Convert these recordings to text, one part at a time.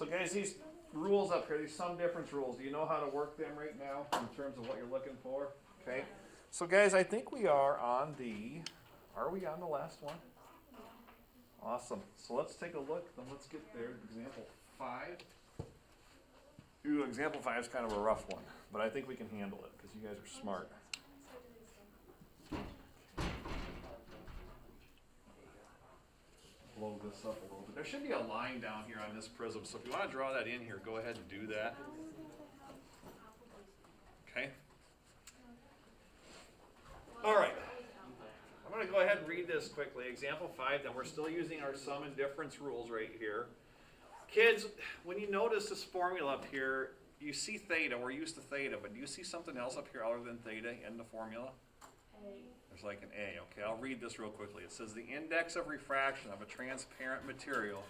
So guys, these rules up here, these sum difference rules, do you know how to work them right now in terms of what you're looking for? Okay. So guys, I think we are on are we on the last one? Awesome. So let's take a look, then let's get there. Example 5. Ooh, example 5 is kind of a rough one, but I think we can handle it because you guys are smart. Blow this up a little bit. There should be a line down here on this prism, so if you want to draw that in here, go ahead and do that. Okay. All right. I'm going to go ahead and read this quickly. Example 5, then we're still using our sum and difference rules right here. Kids, when you notice this formula up here, you see theta. We're used to theta, but do you see something else up here other than theta in the formula? There's like an A. Okay, I'll read this real quickly. It says the index of refraction of a transparent material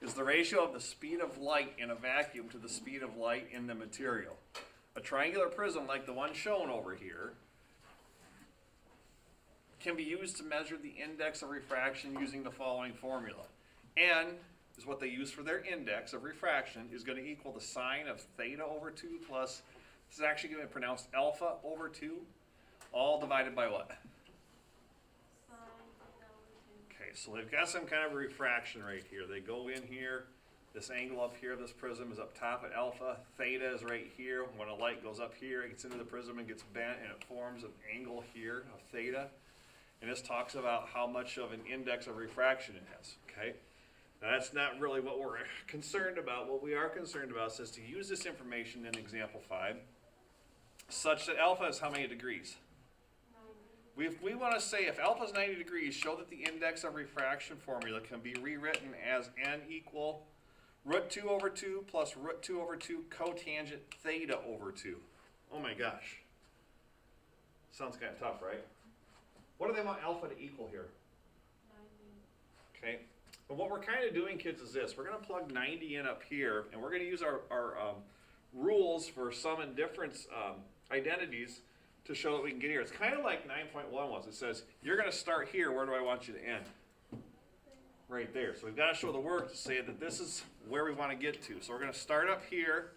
is the ratio of the speed of light in a vacuum to the speed of light in the material. A triangular prism like the one shown over here can be used to measure the index of refraction using the following formula. N is what they use for their index of refraction is going to equal the sine of theta over 2 plus, this is actually going to be pronounced alpha over 2, all divided by what? Okay, so they've got some kind of refraction right here. They go in here, this angle up here of this prism is up top at alpha, theta is right here. When a light goes up here, it gets into the prism and gets bent and it forms an angle here of theta. And this talks about how much of an index of refraction it has, okay? Now that's not really what we're concerned about. What we are concerned about says to use this information in example 5 such that alpha is how many degrees? We want to say if alpha is 90 degrees, show that the index of refraction formula can be rewritten as n equal root 2 over 2 plus root 2 over 2 cotangent theta over 2. Oh my gosh. Sounds kind of tough, right? What do they want alpha to equal here? 90. Okay. But what we're kind of doing, kids, is this. We're going to plug 90 in up here, and we're going to use our rules for sum and difference identities to show that we can get here. It's kind of like 9.1 was. It says, you're going to start here. Where do I want you to end? Right there. So we've got to show the work to say that this is where we want to get to. So we're going to start up here,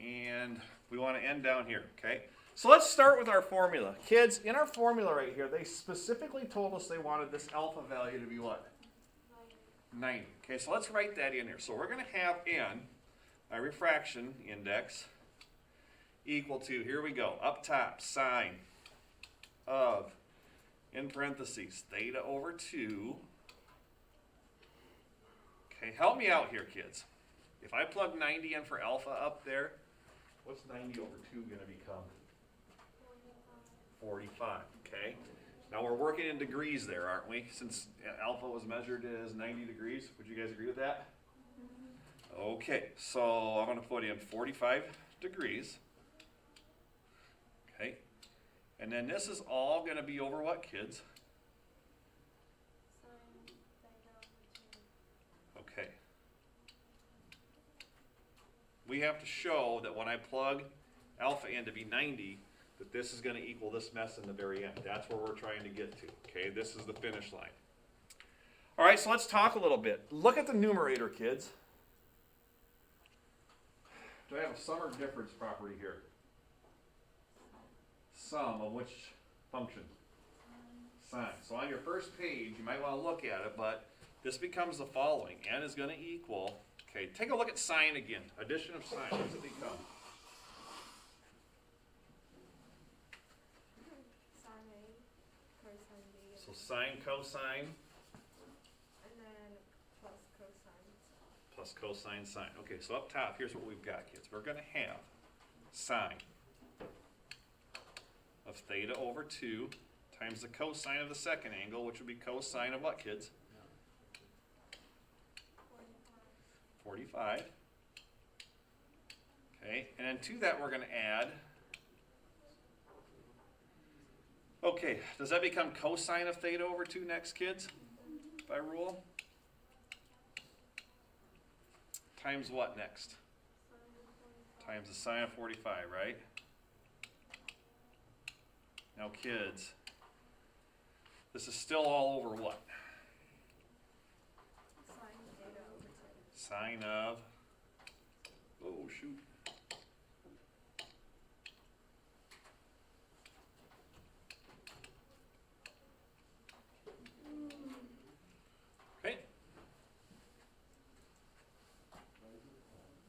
and we want to end down here, okay? So let's start with our formula. Kids, in our formula right here, they specifically told us they wanted this alpha value to be what? 90. Okay, so let's write that in here. So we're going to have n, my refraction index, equal to, here we go, up top, sine of, in parentheses, theta over 2. Okay, help me out here, kids. If I plug 90 in for alpha up there, what's 90 over 2 going to become? 45, okay? Now we're working in degrees there, aren't we? Since alpha was measured as 90 degrees. Would you guys agree with that? Okay, so I'm going to put in 45 degrees. Okay, and then this is all going to be over what, kids? Okay. We have to show that when I plug alpha in to be 90, that this is going to equal this mess in the very end. That's where we're trying to get to. Okay, this is the finish line. All right, so let's talk a little bit. Look at the numerator, kids. Do I have a sum or difference property here? Sum of which function? Sine. So on your first page, you might want to look at it, but this becomes the following. N is going to equal, okay, take a look at sine again. Addition of sine, what does it become? So sine, cosine. And then plus cosine. Plus cosine, sine. Okay, so up top, here's what we've got, kids. We're going to have sine of theta over 2 times the cosine of the second angle, which would be cosine of what, kids? 45. Okay, and then to that we're going to add, okay, does that become cosine of theta over 2 next, kids, by rule? Times what next? Times the sine of 45, right? Now, kids, this is still all over what? sine of, oh shoot. Okay.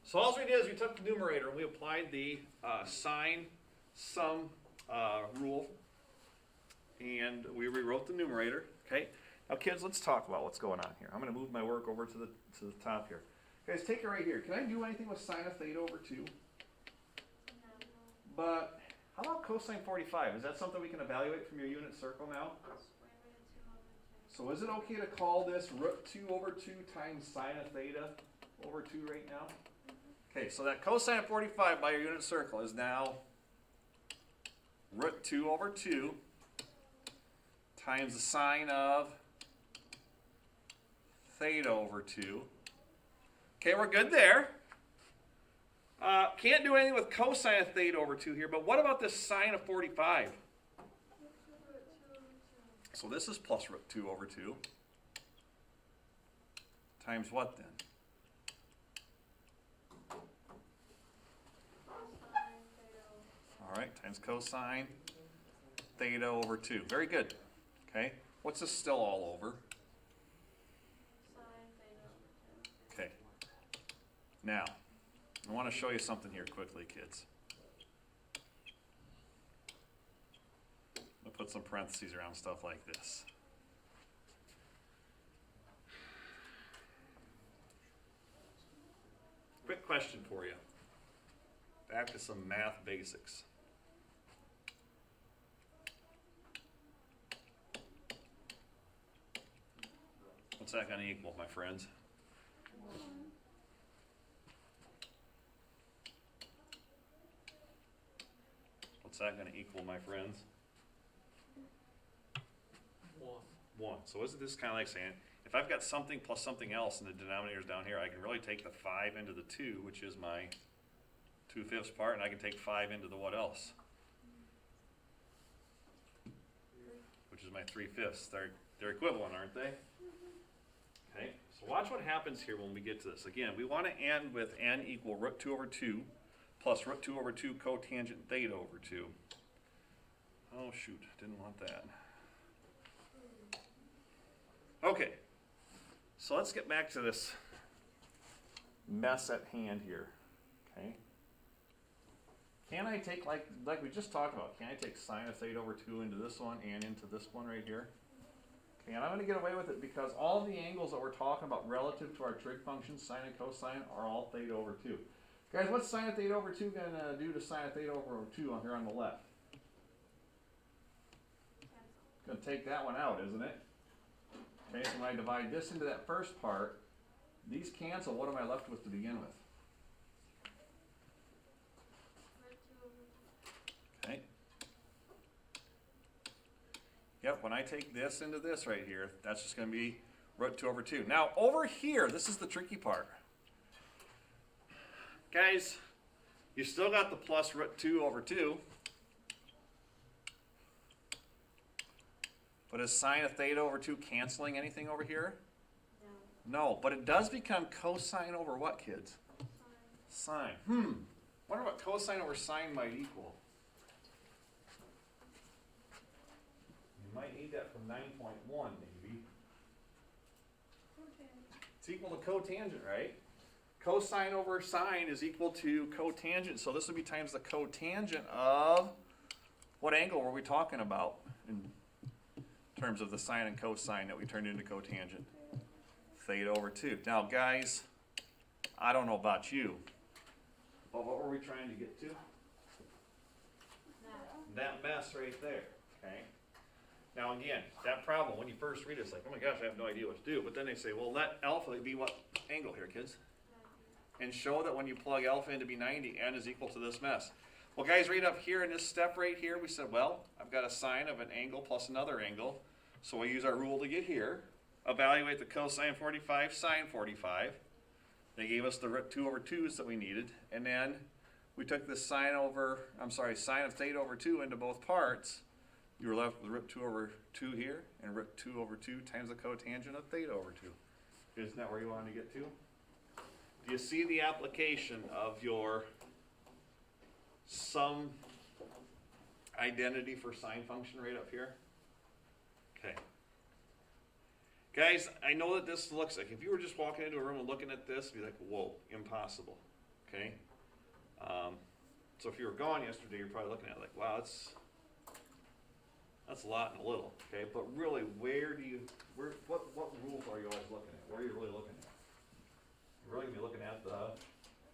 So all we did is we took the numerator and we applied the sine sum rule, and we rewrote the numerator. Okay. Now, kids, let's talk about what's going on here. I'm going to move my work over to the top here. Guys, take it right here. Can I do anything with sine of theta over 2? No. But how about cosine 45? Is that something we can evaluate from your unit circle now? So is it okay to call this root 2 over 2 times sine of theta over 2 right now? Okay, so that cosine of 45 by your unit circle is now root 2 over 2 times the sine of theta over 2. Okay, we're good there. Can't do anything with cosine of theta over 2 here, but what about this sine of 45? So this is plus root 2 over 2 times what then? All right, times cosine theta over 2. Very good. Okay, what's this still all over? Okay. Now, I want to show you something here quickly, kids. I'll put some parentheses around stuff like this. Quick question for you. Back to some math basics. What's that going to equal, my friends? What's that going to equal, my friends? 1. So isn't this kind of like saying, if I've got something plus something else and the denominator's down here, I can really take the 5 into the 2, which is my 2/5 part, and I can take 5 into the what else? Which is my 3/5. They're equivalent, aren't they? Okay, so watch what happens here when we get to this. Again, we want to end with n equal root 2 over 2 plus root 2 over 2 cotangent theta over 2. Oh shoot, didn't want that. Okay, so let's get back to this mess at hand here. Okay. Can I take, like we just talked about, can I take sine of theta over 2 into this one and into this one right here? Okay, and I'm going to get away with it because all the angles that we're talking about relative to our trig functions, sine and cosine, are all theta over 2. Guys, what's sine of theta over 2 going to do to sine of theta over 2 on here on the left? Going to take that one out, isn't it? Okay, so when I divide this into that first part, these cancel. What am I left with to begin with? Okay. Yep, when I take this into this right here, that's just going to be root 2 over 2. Now, over here, this is the tricky part. Guys, you still got the plus root 2 over 2. But is sine of theta over 2 canceling anything over here? No, but it does become cosine over what, kids? Sine. Wonder what cosine over sine might equal. You might need that from 9.1 maybe. It's equal to cotangent, right? Cosine over sine is equal to cotangent, so this would be times the cotangent of, what angle were we talking about in terms of the sine and cosine that we turned into cotangent? Theta over 2. Now guys, I don't know about you, but what were we trying to get to? That mess right there, okay? Now again, that problem, when you first read it, it's like, oh my gosh, I have no idea what to do. But then they say, well, let alpha be what angle here, kids? And show that when you plug alpha in to be 90, n is equal to this mess. Well, guys, right up here in this step right here, we said, well, I've got a sine of an angle plus another angle. So we use our rule to get here. Evaluate the cosine 45, sine 45. They gave us the root 2 over 2's that we needed. And then we took the sine of theta over 2 into both parts. You were left with root 2 over 2 here and root 2 over 2 times the cotangent of theta over 2. Isn't that where you wanted to get to? you see the application of your sum identity for sine function right up here? Okay. Guys, I know that this looks like, if you were just walking into a room and looking at this, you'd be like, whoa, impossible. Okay? So if you were gone yesterday, you're probably looking at it like, wow, that's a lot and a little. Okay? But really, what rules are you always looking at? Where are you really looking at? You're really going to be looking at the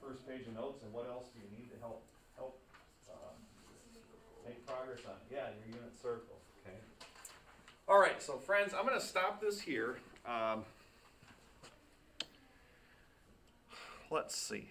first page of notes, and what else do you need to help make progress on? Yeah, your unit circle. Okay. All right, so friends, I'm going to stop this here. Let's see.